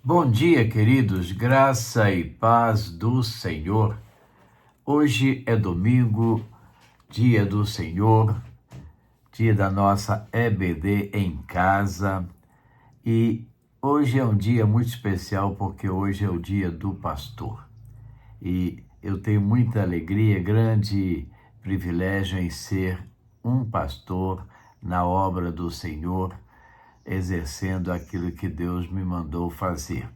Bom dia, queridos, graça e paz do Senhor. Hoje é domingo, dia do Senhor, dia da nossa EBD em casa. E hoje é um dia muito especial porque hoje é o dia do pastor. E eu tenho muita alegria, grande privilégio em ser um pastor na obra do Senhor, exercendo aquilo que Deus me mandou fazer.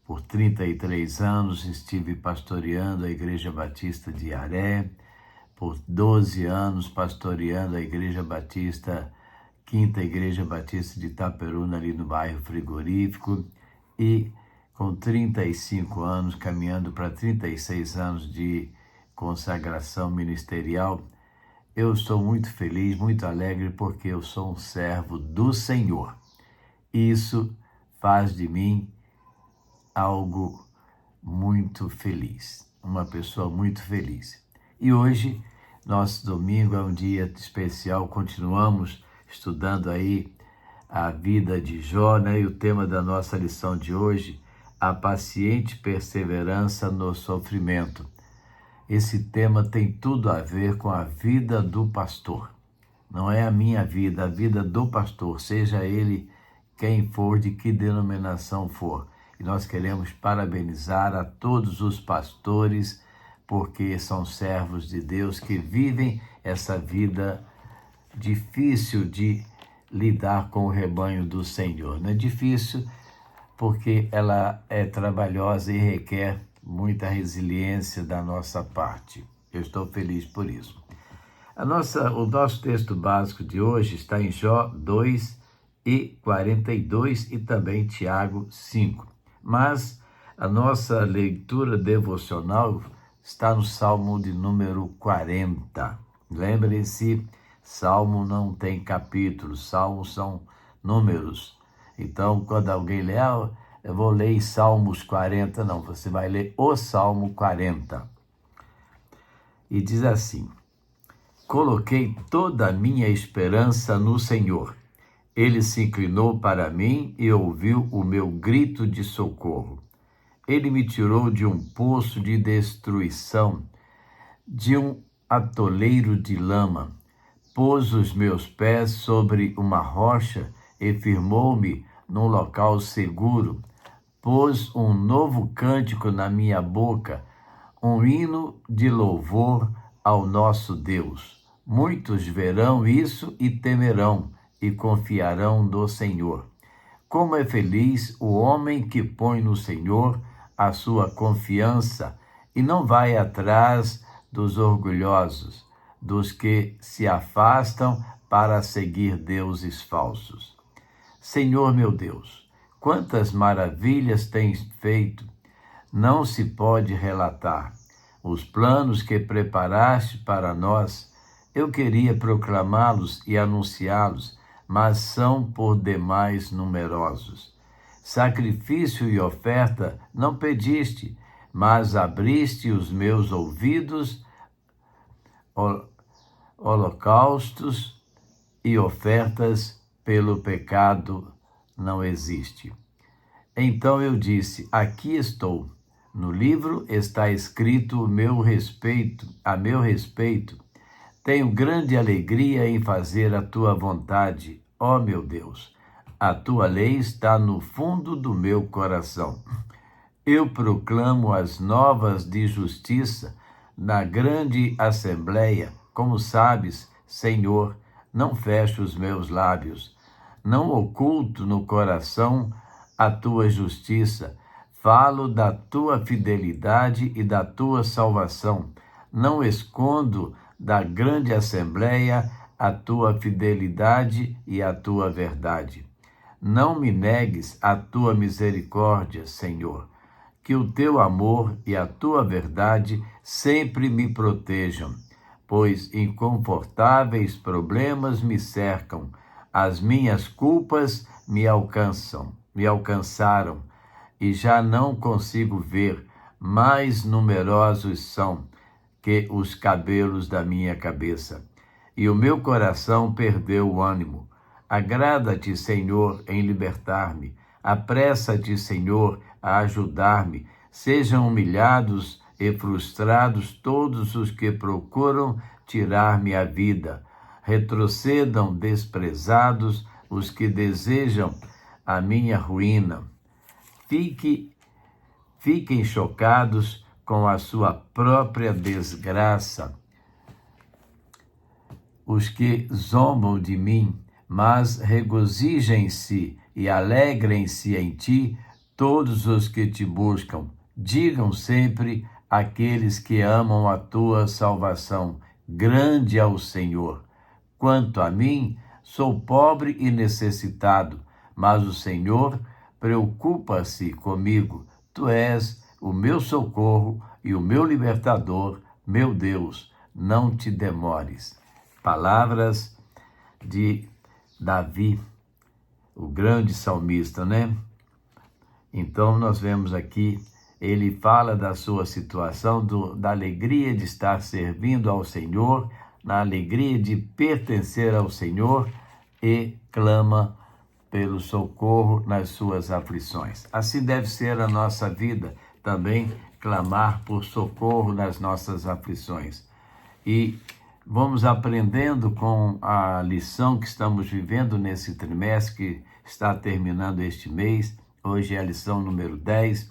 Por 33 anos estive pastoreando a Igreja Batista de Aré, por 12 anos pastoreando a Igreja Batista, Quinta Igreja Batista de Itaperuna, ali no bairro Frigorífico, e com 35 anos, caminhando para 36 anos de consagração ministerial. Eu estou muito feliz, muito alegre, porque eu sou um servo do Senhor. Isso faz de mim algo muito feliz, uma pessoa muito feliz. E hoje, nosso domingo é um dia especial, continuamos estudando aí a vida de Jó, né? E o tema da nossa lição de hoje, a paciente perseverança no sofrimento. Esse tema tem tudo a ver com a vida do pastor. Não é a minha vida, a vida do pastor, seja ele quem for, de que denominação for. E nós queremos parabenizar a todos os pastores, porque são servos de Deus que vivem essa vida difícil de lidar com o rebanho do Senhor. Não é difícil porque ela é trabalhosa e requer muita resiliência da nossa parte. Eu estou feliz por isso. O nosso texto básico de hoje está em Jó 2:42 e também Tiago 5. Mas a nossa leitura devocional está no Salmo de número 40. Lembre-se, Salmo não tem capítulos, Salmos são números. Então, quando alguém lê, eu vou ler em Salmos 40, não, você vai ler o Salmo 40. E diz assim: coloquei toda a minha esperança no Senhor. Ele se inclinou para mim e ouviu o meu grito de socorro. Ele me tirou de um poço de destruição, de um atoleiro de lama. Pôs os meus pés sobre uma rocha e firmou-me num local seguro. Pôs um novo cântico na minha boca, um hino de louvor ao nosso Deus. Muitos verão isso e temerão e confiarão no Senhor. Como é feliz o homem que põe no Senhor a sua confiança e não vai atrás dos orgulhosos, dos que se afastam para seguir deuses falsos. Senhor meu Deus, quantas maravilhas tens feito, não se pode relatar. Os planos que preparaste para nós, eu queria proclamá-los e anunciá-los, mas são por demais numerosos. Sacrifício e oferta não pediste, mas abriste os meus ouvidos, holocaustos e ofertas pelo pecado não existe. Então eu disse: aqui estou. No livro está escrito a meu respeito. Tenho grande alegria em fazer a tua vontade, ó meu Deus. A tua lei está no fundo do meu coração. Eu proclamo as novas de justiça na grande assembleia. Como sabes, Senhor, não fecho os meus lábios. Não oculto no coração a tua justiça. Falo da tua fidelidade e da tua salvação. Não escondo da grande assembleia a tua fidelidade e a tua verdade. Não me negues a tua misericórdia, Senhor. Que o teu amor e a tua verdade sempre me protejam, pois inconfortáveis problemas me cercam. As minhas culpas me alcançaram, e já não consigo ver, mais numerosos são que os cabelos da minha cabeça. E o meu coração perdeu o ânimo. Agrada-te, Senhor, em libertar-me. Apressa-te, Senhor, a ajudar-me. Sejam humilhados e frustrados todos os que procuram tirar-me a vida. Retrocedam desprezados os que desejam a minha ruína. Fiquem chocados com a sua própria desgraça. Os que zombam de mim, mas regozijem-se e alegrem-se em ti todos os que te buscam. Digam sempre aqueles que amam a tua salvação: grande é o Senhor. Quanto a mim, sou pobre e necessitado, mas o Senhor preocupa-se comigo. Tu és o meu socorro e o meu libertador, meu Deus, não te demores. Palavras de Davi, o grande salmista, né? Então nós vemos aqui, ele fala da sua situação, da alegria de estar servindo ao Senhor, na alegria de pertencer ao Senhor, e clama pelo socorro nas suas aflições. Assim deve ser a nossa vida, também clamar por socorro nas nossas aflições. E vamos aprendendo com a lição que estamos vivendo nesse trimestre, que está terminando este mês. Hoje é a lição número 10,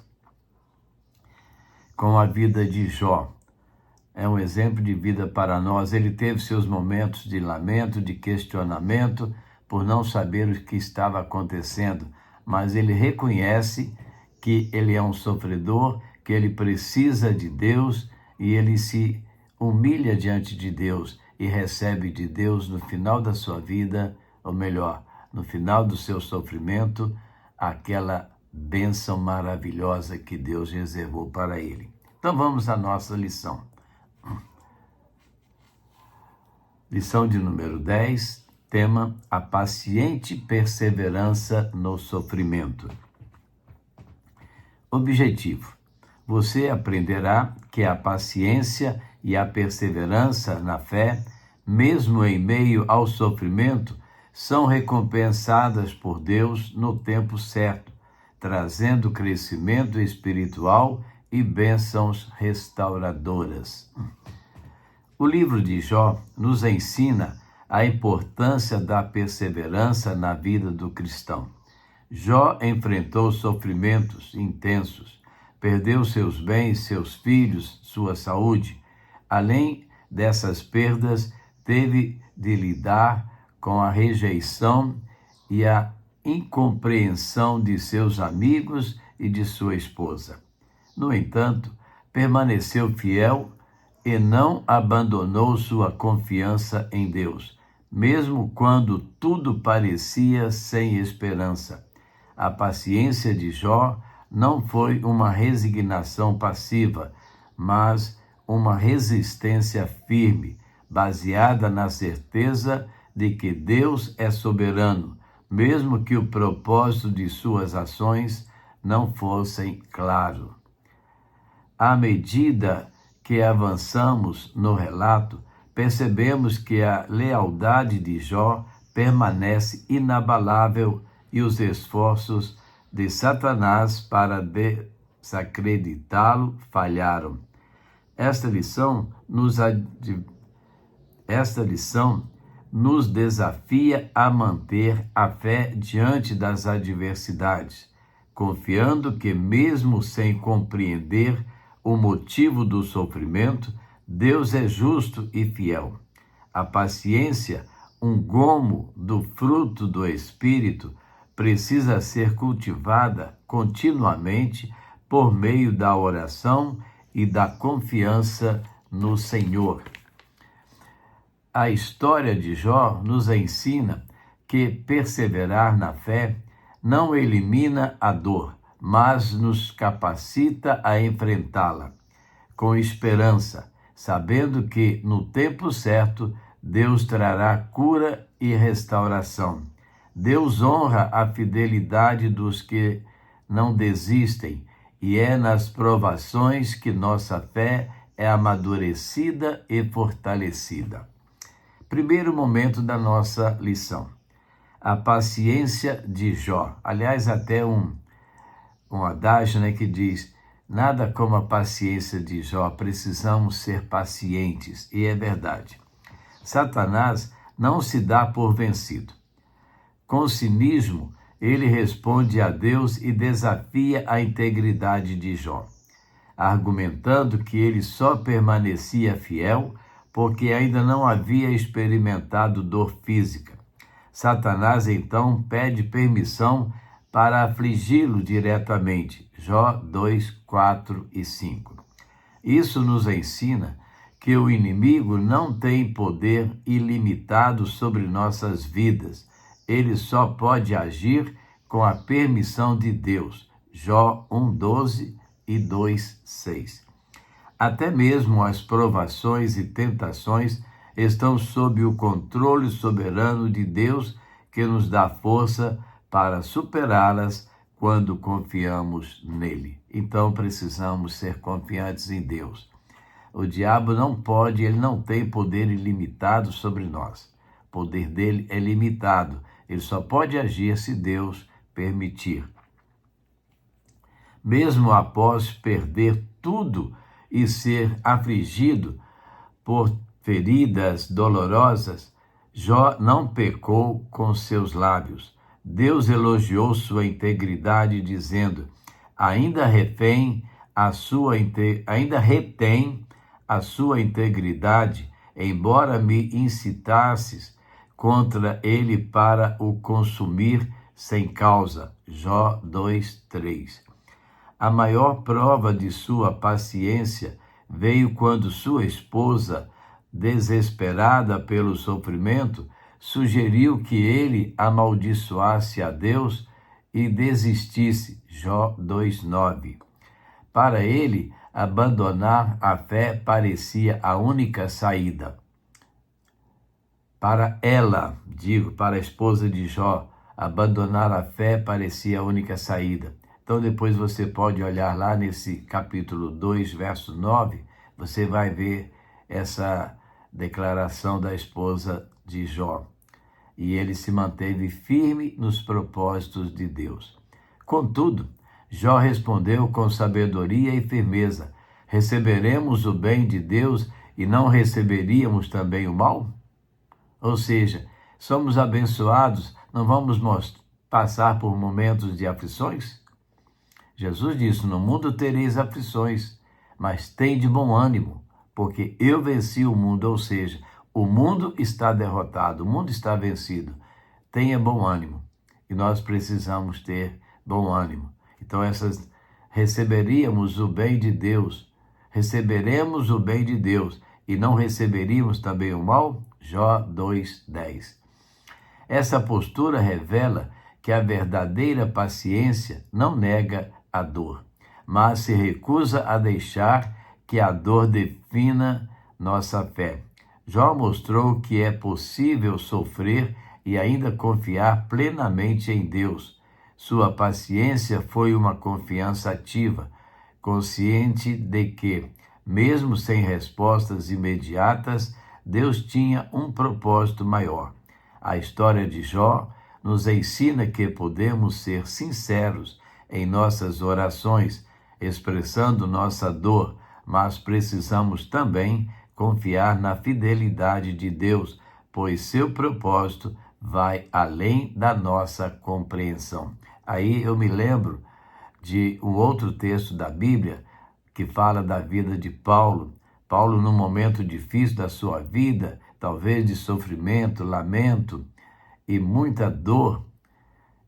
com a vida de Jó. É um exemplo de vida para nós. Ele teve seus momentos de lamento, de questionamento, por não saber o que estava acontecendo, mas ele reconhece que ele é um sofredor, que ele precisa de Deus, e ele se humilha diante de Deus e recebe de Deus no final da sua vida, ou melhor, no final do seu sofrimento, aquela bênção maravilhosa que Deus reservou para ele. Então vamos à nossa lição. Lição de número 10, tema: a paciente perseverança no sofrimento. Objetivo: você aprenderá que a paciência e a perseverança na fé, mesmo em meio ao sofrimento, são recompensadas por Deus no tempo certo, trazendo crescimento espiritual e bênçãos restauradoras. O livro de Jó nos ensina a importância da perseverança na vida do cristão. Jó enfrentou sofrimentos intensos, perdeu seus bens, seus filhos, sua saúde. Além dessas perdas, teve de lidar com a rejeição e a incompreensão de seus amigos e de sua esposa. No entanto, permaneceu fiel e não abandonou sua confiança em Deus, mesmo quando tudo parecia sem esperança. A paciência de Jó não foi uma resignação passiva, mas uma resistência firme, baseada na certeza de que Deus é soberano, mesmo que o propósito de suas ações não fossem claro. À medida que avançamos no relato, percebemos que a lealdade de Jó permanece inabalável e os esforços de Satanás para desacreditá-lo falharam. Esta lição nos desafia a manter a fé diante das adversidades, confiando que, mesmo sem compreender o motivo do sofrimento, Deus é justo e fiel. A paciência, um gomo do fruto do Espírito, precisa ser cultivada continuamente por meio da oração e da confiança no Senhor. A história de Jó nos ensina que perseverar na fé não elimina a dor, mas nos capacita a enfrentá-la com esperança, sabendo que, no tempo certo, Deus trará cura e restauração. Deus honra a fidelidade dos que não desistem, e é nas provações que nossa fé é amadurecida e fortalecida. Primeiro momento da nossa lição: a paciência de Jó. Aliás, até um adágio, que diz: nada como a paciência de Jó, precisamos ser pacientes. E é verdade. Satanás não se dá por vencido. Com cinismo, ele responde a Deus e desafia a integridade de Jó, argumentando que ele só permanecia fiel porque ainda não havia experimentado dor física. Satanás então pede permissão para afligi-lo diretamente. Jó 2, 4 e 5. Isso nos ensina que o inimigo não tem poder ilimitado sobre nossas vidas. Ele só pode agir com a permissão de Deus. Jó 1:12 e 2:6. Até mesmo as provações e tentações estão sob o controle soberano de Deus, que nos dá força para superá-las quando confiamos nele. Então precisamos ser confiantes em Deus. O diabo não pode, ele não tem poder ilimitado sobre nós. O poder dele é limitado. Ele só pode agir se Deus permitir. Mesmo após perder tudo e ser afligido por feridas dolorosas, Jó não pecou com seus lábios. Deus elogiou sua integridade, dizendo: ainda retém a sua integridade, embora me incitasses contra ele para o consumir sem causa. Jó 2:3. A maior prova de sua paciência veio quando sua esposa, desesperada pelo sofrimento, sugeriu que ele amaldiçoasse a Deus e desistisse. Jó 2:9. Para ele, abandonar a fé parecia a única saída. Para a esposa de Jó, abandonar a fé parecia a única saída. Então depois você pode olhar lá nesse capítulo 2, verso 9, você vai ver essa declaração da esposa de Jó. E ele se manteve firme nos propósitos de Deus. Contudo, Jó respondeu com sabedoria e firmeza: receberemos o bem de Deus e não receberíamos também o mal? Ou seja, somos abençoados, não vamos passar por momentos de aflições? Jesus disse: no mundo tereis aflições, mas tende bom ânimo, porque eu venci o mundo. Ou seja, o mundo está derrotado, o mundo está vencido. Tenha bom ânimo. E nós precisamos ter bom ânimo. Então, receberemos o bem de Deus e não receberíamos também o mal? Jó 2:10. Essa postura revela que a verdadeira paciência não nega a dor, mas se recusa a deixar que a dor defina nossa fé. Jó mostrou que é possível sofrer e ainda confiar plenamente em Deus. Sua paciência foi uma confiança ativa, consciente de que, mesmo sem respostas imediatas, Deus tinha um propósito maior. A história de Jó nos ensina que podemos ser sinceros em nossas orações, expressando nossa dor, mas precisamos também confiar na fidelidade de Deus, pois seu propósito vai além da nossa compreensão. Aí eu me lembro de um outro texto da Bíblia que fala da vida de Paulo. Paulo, num momento difícil da sua vida, talvez de sofrimento, lamento e muita dor,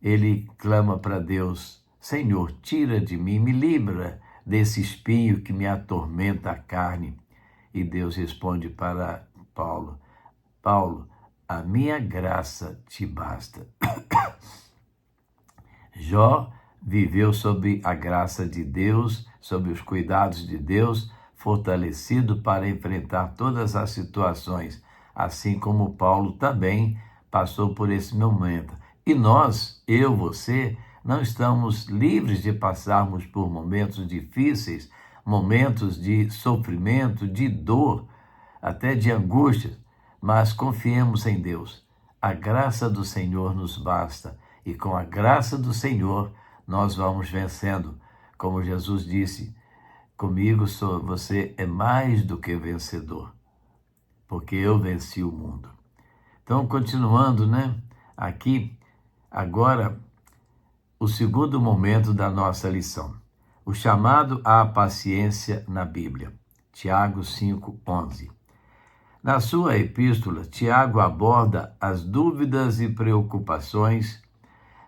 ele clama para Deus: Senhor, tira de mim, me livra desse espinho que me atormenta a carne. E Deus responde para Paulo: Paulo, a minha graça te basta. Jó viveu sob a graça de Deus, sob os cuidados de Deus, fortalecido para enfrentar todas as situações, assim como Paulo também passou por esse momento. E nós, você, não estamos livres de passarmos por momentos difíceis, momentos de sofrimento, de dor, até de angústia, mas confiemos em Deus. a graça do Senhor nos basta. E com a graça do Senhor, nós vamos vencendo. Como Jesus disse, comigo você é mais do que vencedor, porque eu venci o mundo. Então, continuando, aqui, agora, o segundo momento da nossa lição. O chamado à paciência na Bíblia. Tiago 5:11. Na sua epístola, Tiago aborda as dúvidas e preocupações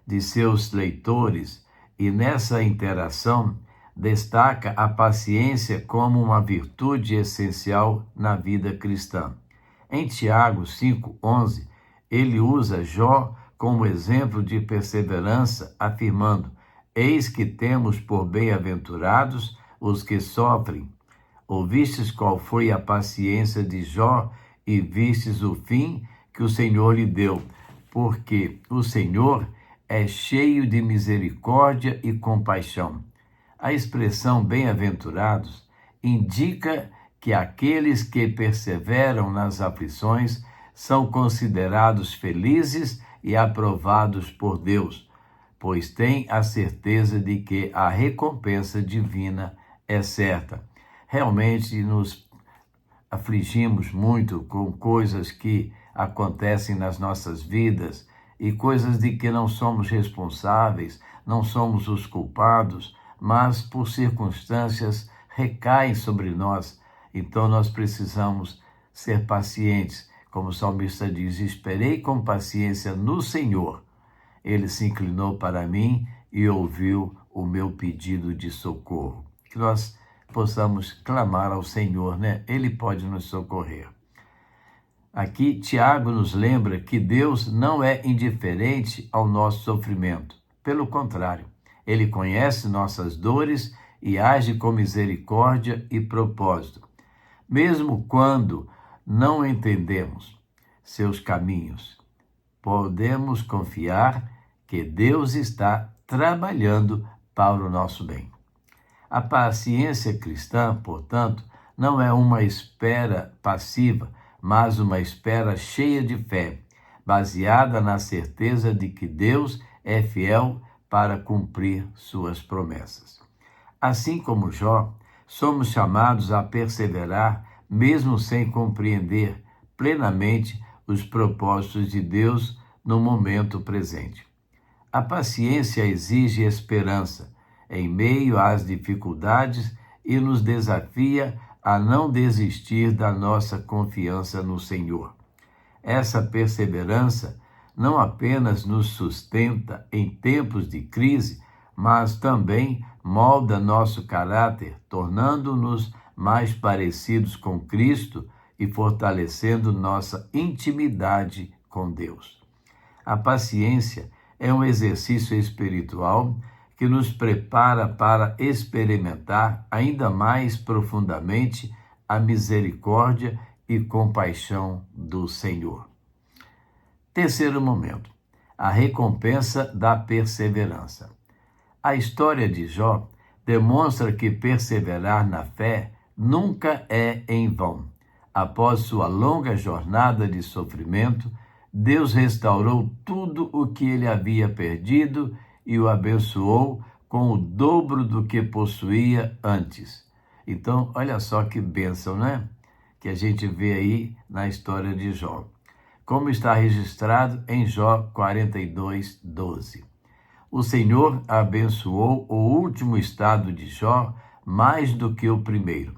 de seus leitores e nessa interação destaca a paciência como uma virtude essencial na vida cristã. Em Tiago 5:11, ele usa Jó como exemplo de perseverança, afirmando: eis que temos por bem-aventurados os que sofrem. Ouvistes qual foi a paciência de Jó e vistes o fim que o Senhor lhe deu, porque o Senhor é cheio de misericórdia e compaixão. A expressão bem-aventurados indica que aqueles que perseveram nas aflições são considerados felizes e aprovados por Deus, pois têm a certeza de que a recompensa divina é certa. Realmente nos afligimos muito com coisas que acontecem nas nossas vidas e coisas de que não somos responsáveis, não somos os culpados, mas por circunstâncias recaem sobre nós. Então nós precisamos ser pacientes. Como o salmista diz, esperei com paciência no Senhor. Ele se inclinou para mim e ouviu o meu pedido de socorro. Que nós possamos clamar ao Senhor, Ele pode nos socorrer. Aqui, Tiago nos lembra que Deus não é indiferente ao nosso sofrimento. Pelo contrário, Ele conhece nossas dores e age com misericórdia e propósito. Mesmo quando não entendemos seus caminhos, podemos confiar que Deus está trabalhando para o nosso bem. A paciência cristã, portanto, não é uma espera passiva, mas uma espera cheia de fé, baseada na certeza de que Deus é fiel para cumprir suas promessas. Assim como Jó, somos chamados a perseverar, mesmo sem compreender plenamente os propósitos de Deus no momento presente. A paciência exige esperança em meio às dificuldades e nos desafia a não desistir da nossa confiança no Senhor. Essa perseverança não apenas nos sustenta em tempos de crise, mas também molda nosso caráter, tornando-nos mais parecidos com Cristo e fortalecendo nossa intimidade com Deus. A paciência é um exercício espiritual que nos prepara para experimentar ainda mais profundamente a misericórdia e compaixão do Senhor. Terceiro momento, a recompensa da perseverança. A história de Jó demonstra que perseverar na fé nunca é em vão. Após sua longa jornada de sofrimento, Deus restaurou tudo o que ele havia perdido e o abençoou com o dobro do que possuía antes. Então, olha só que bênção, que a gente vê aí na história de Jó. Como está registrado em Jó 42:12. O Senhor abençoou o último estado de Jó mais do que o primeiro.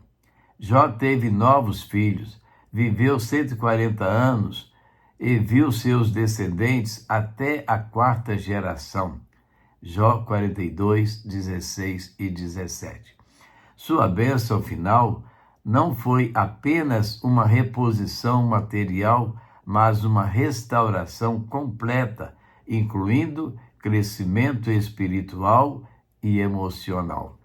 Jó teve novos filhos, viveu 140 anos e viu seus descendentes até a quarta geração. Jó 42:16 e 17. Sua bênção final não foi apenas uma reposição material, mas uma restauração completa, incluindo crescimento espiritual e emocional.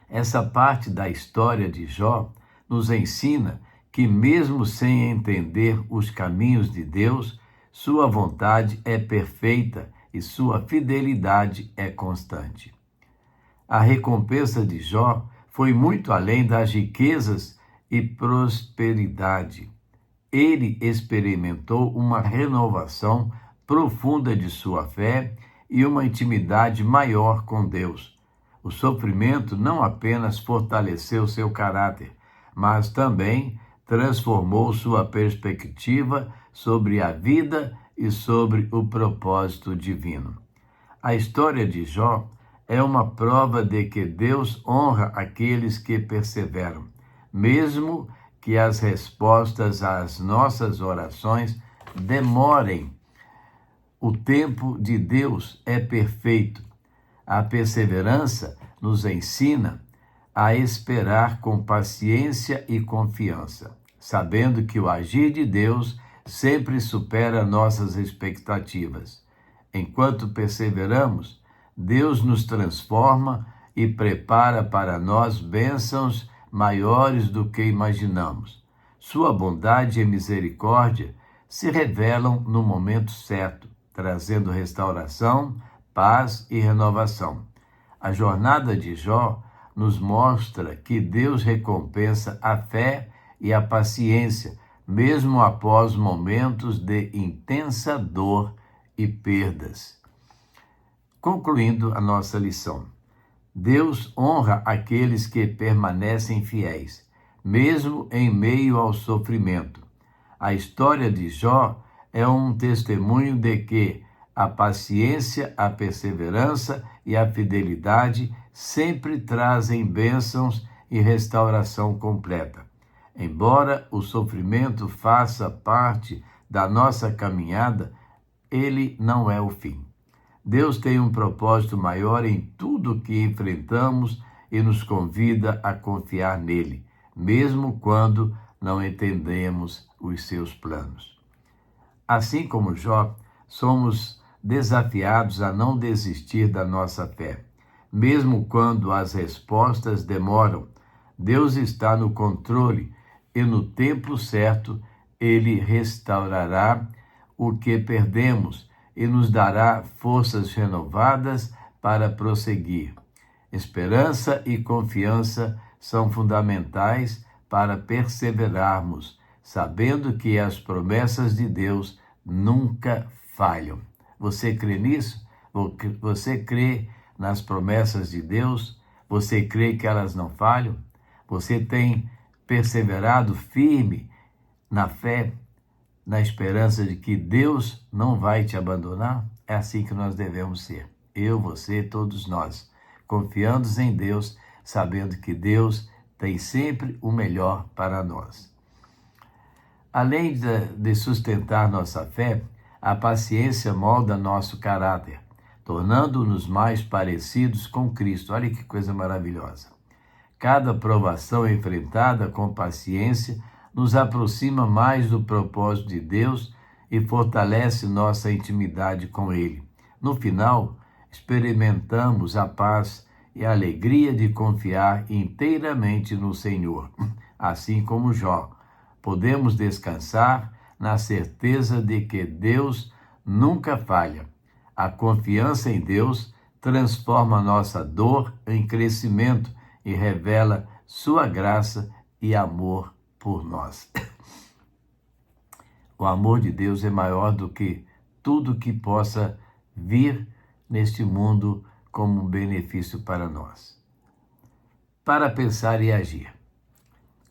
Essa parte da história de Jó nos ensina que, mesmo sem entender os caminhos de Deus, sua vontade é perfeita e sua fidelidade é constante. A recompensa de Jó foi muito além das riquezas e prosperidade ele experimentou uma renovação profunda de sua fé e uma intimidade maior com Deus. O sofrimento não apenas fortaleceu seu caráter, mas também transformou sua perspectiva sobre a vida e sobre o propósito divino. A história de Jó é uma prova de que Deus honra aqueles que perseveram, mesmo que as respostas às nossas orações demorem. O tempo de Deus é perfeito. A perseverança nos ensina a esperar com paciência e confiança, sabendo que o agir de Deus sempre supera nossas expectativas. Enquanto perseveramos, Deus nos transforma e prepara para nós bênçãos maiores do que imaginamos. Sua bondade e misericórdia se revelam no momento certo, trazendo restauração, paz e renovação. A jornada de Jó nos mostra que Deus recompensa a fé e a paciência, mesmo após momentos de intensa dor e perdas. Concluindo a nossa lição, Deus honra aqueles que permanecem fiéis, mesmo em meio ao sofrimento. A história de Jó é um testemunho de que a paciência, a perseverança e a fidelidade sempre trazem bênçãos e restauração completa. Embora o sofrimento faça parte da nossa caminhada, ele não é o fim. Deus tem um propósito maior em tudo que enfrentamos e nos convida a confiar nele, mesmo quando não entendemos os seus planos. Assim como Jó, somos desafiados a não desistir da nossa fé. Mesmo quando as respostas demoram, Deus está no controle e no tempo certo ele restaurará o que perdemos e nos dará forças renovadas para prosseguir. Esperança e confiança são fundamentais para perseverarmos, sabendo que as promessas de Deus nunca falham. Você crê nisso? Você crê nas promessas de Deus? Você crê que elas não falham? Você tem perseverado firme na fé, na esperança de que Deus não vai te abandonar? É assim que nós devemos ser. Eu, você, todos nós, confiando em Deus, sabendo que Deus tem sempre o melhor para nós. Além de sustentar nossa fé, a paciência molda nosso caráter, tornando-nos mais parecidos com Cristo. Olha que coisa maravilhosa. Cada provação enfrentada com paciência nos aproxima mais do propósito de Deus e fortalece nossa intimidade com Ele. No final, experimentamos a paz e a alegria de confiar inteiramente no Senhor. Assim como Jó, podemos descansar na certeza de que Deus nunca falha. A confiança em Deus transforma nossa dor em crescimento e revela sua graça e amor por nós. O amor de Deus é maior do que tudo que possa vir neste mundo como um benefício para nós. Para pensar e agir.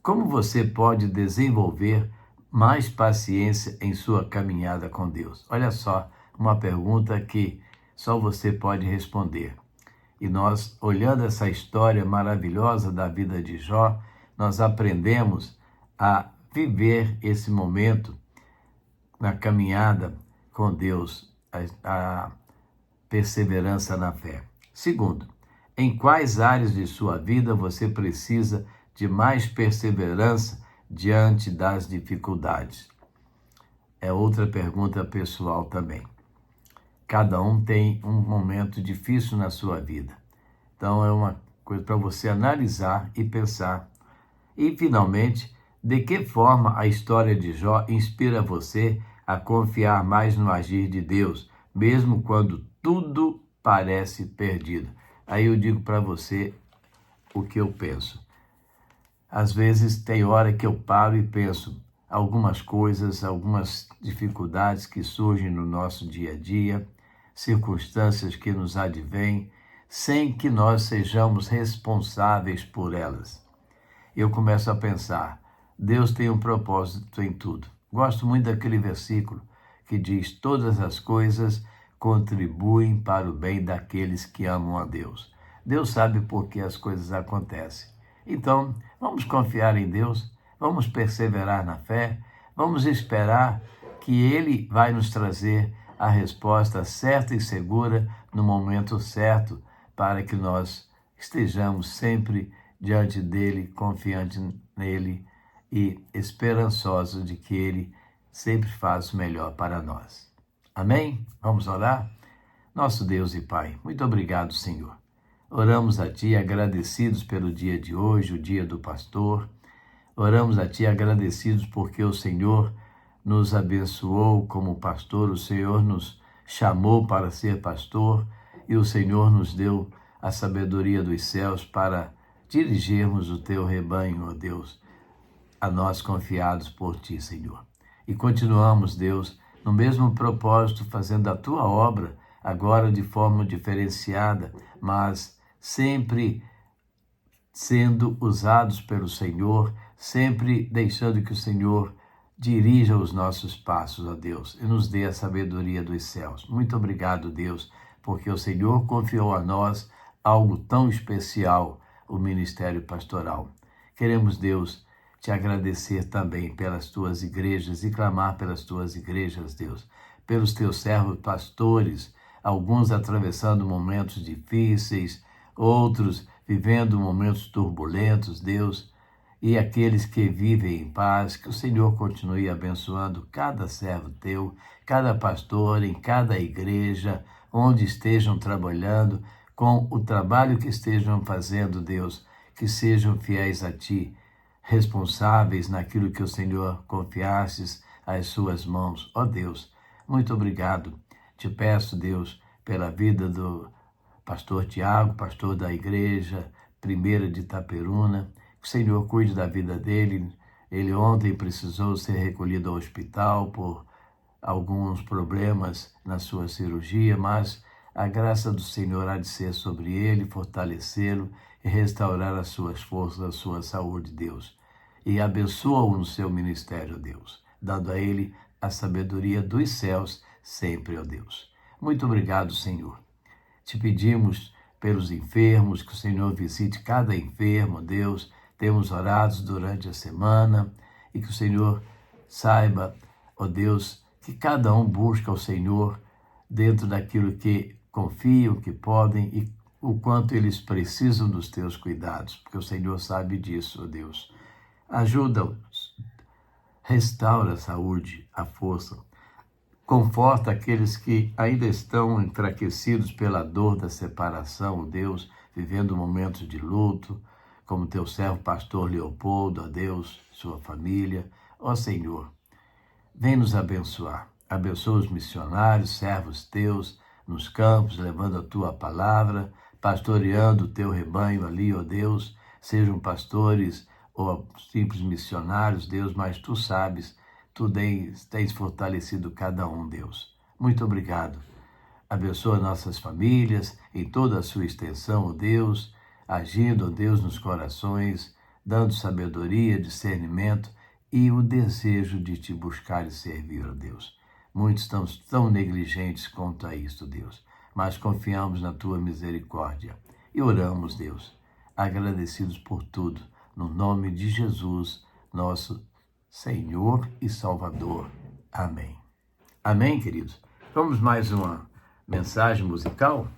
Como você pode desenvolver mais paciência em sua caminhada com Deus? Olha só, uma pergunta que só você pode responder. E nós, olhando essa história maravilhosa da vida de Jó, nós aprendemos a viver esse momento na caminhada com Deus, a perseverança na fé. Segundo, em quais áreas de sua vida você precisa de mais perseverança diante das dificuldades? É outra pergunta pessoal também. Cada um tem um momento difícil na sua vida. Então é uma coisa para você analisar e pensar. E, finalmente, de que forma a história de Jó inspira você a confiar mais no agir de Deus, mesmo quando tudo parece perdido? Aí eu digo para você o que eu penso. Às vezes tem hora que eu paro e penso, algumas coisas, algumas dificuldades que surgem no nosso dia a dia, circunstâncias que nos advêm, sem que nós sejamos responsáveis por elas. Eu começo a pensar, Deus tem um propósito em tudo. Gosto muito daquele versículo que diz, todas as coisas contribuem para o bem daqueles que amam a Deus. Deus sabe por que as coisas acontecem. Então, vamos confiar em Deus, vamos perseverar na fé, vamos esperar que Ele vai nos trazer a resposta certa e segura no momento certo, para que nós estejamos sempre diante dEle, confiantes nele e esperançosos de que Ele sempre faz o melhor para nós. Amém? Vamos orar? Nosso Deus e Pai, muito obrigado, Senhor. Oramos a Ti agradecidos pelo dia de hoje, o dia do pastor. Oramos a Ti agradecidos porque o Senhor nos abençoou como pastor, o Senhor nos chamou para ser pastor e o Senhor nos deu a sabedoria dos céus para dirigirmos o Teu rebanho, ó Deus, a nós confiados por Ti, Senhor. E continuamos, Deus, no mesmo propósito, fazendo a Tua obra, agora de forma diferenciada, mas sempre sendo usados pelo Senhor, sempre deixando que o Senhor dirija os nossos passos, ó Deus, e nos dê a sabedoria dos céus. Muito obrigado, Deus, porque o Senhor confiou a nós algo tão especial, o ministério pastoral. Queremos, Deus, te agradecer também pelas tuas igrejas e clamar pelas tuas igrejas, Deus, pelos teus servos pastores, alguns atravessando momentos difíceis, outros vivendo momentos turbulentos, Deus, e aqueles que vivem em paz, que o Senhor continue abençoando cada servo teu, cada pastor, em cada igreja, onde estejam trabalhando, com o trabalho que estejam fazendo, Deus, que sejam fiéis a Ti, responsáveis naquilo que o Senhor confiastes às suas mãos. Ó Deus, muito obrigado. Te peço, Deus, pela vida do pastor Tiago, pastor da igreja primeira de Itaperuna, que o Senhor cuide da vida dele. Ele ontem precisou ser recolhido ao hospital por alguns problemas na sua cirurgia, mas a graça do Senhor há de ser sobre ele, fortalecê-lo e restaurar as suas forças, a sua saúde, Deus. E abençoa-o no seu ministério, Deus, dando a ele a sabedoria dos céus sempre, ó Deus. Muito obrigado, Senhor. Te pedimos pelos enfermos, que o Senhor visite cada enfermo, Deus. Temos orado durante a semana e que o Senhor saiba, ó Deus, que cada um busca o Senhor dentro daquilo que confiam, que podem e o quanto eles precisam dos teus cuidados, porque o Senhor sabe disso, ó Deus. Ajuda-os, restaura a saúde, a força, conforta aqueles que ainda estão enfraquecidos pela dor da separação, Deus, vivendo momentos de luto, como teu servo pastor Leopoldo, ó Deus, sua família. Ó Senhor, vem nos abençoar. Abençoa os missionários, servos teus, nos campos, levando a tua palavra, pastoreando o teu rebanho ali, ó Deus. Sejam pastores ou simples missionários, Deus, mas tu sabes, tu tens fortalecido cada um, Deus. Muito obrigado. Abençoa nossas famílias em toda a sua extensão, ó Deus, agindo, ó Deus, nos corações, dando sabedoria, discernimento e o desejo de te buscar e servir, ó Deus. Muitos estão tão negligentes quanto a isto, Deus, mas confiamos na tua misericórdia e oramos, Deus, agradecidos por tudo, no nome de Jesus, nosso Senhor e Salvador. Amém. Amém, queridos? Vamos mais uma mensagem musical?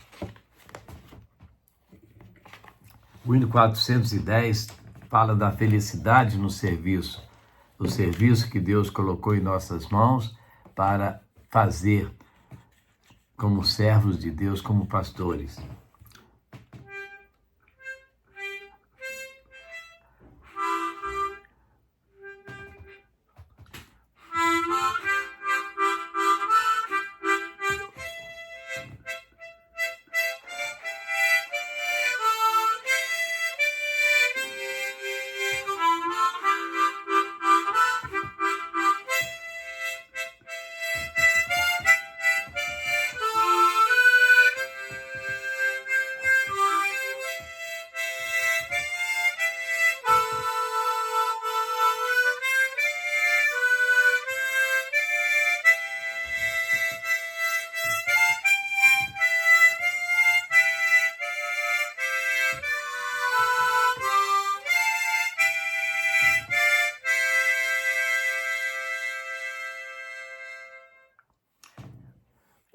O hino 410 fala da felicidade no serviço, o serviço que Deus colocou em nossas mãos para fazer como servos de Deus, como pastores.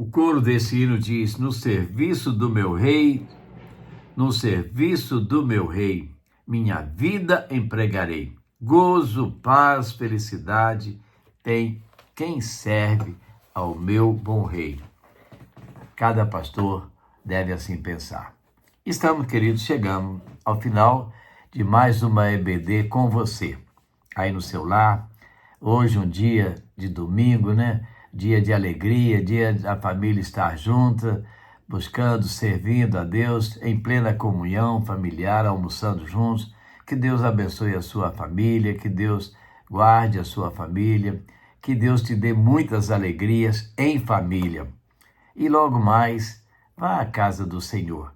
coro desse hino diz: no serviço do meu rei, no serviço do meu rei, minha vida empregarei. Gozo, paz, felicidade tem quem serve ao meu bom rei. Cada pastor deve assim pensar. Estamos, queridos, chegando ao final de mais uma EBD com você, aí no seu lar. Hoje um dia de domingo, né? Dia de alegria, dia da família estar junta, buscando, servindo a Deus em plena comunhão familiar, almoçando juntos. Que Deus abençoe a sua família, que Deus guarde a sua família, que Deus te dê muitas alegrias em família. E logo mais, vá à casa do Senhor.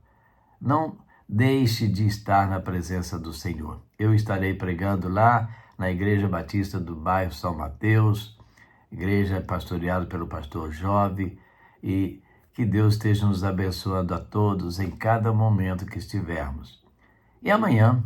Não deixe de estar na presença do Senhor. Eu estarei pregando lá na Igreja Batista do bairro São Mateus, igreja pastoreada pelo pastor Jove, e que Deus esteja nos abençoando a todos em cada momento que estivermos. E amanhã,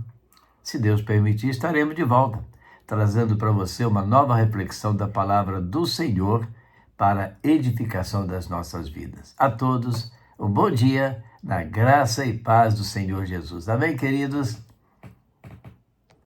se Deus permitir, estaremos de volta, trazendo para você uma nova reflexão da palavra do Senhor para a edificação das nossas vidas. A todos, um bom dia, na graça e paz do Senhor Jesus. Amém, queridos?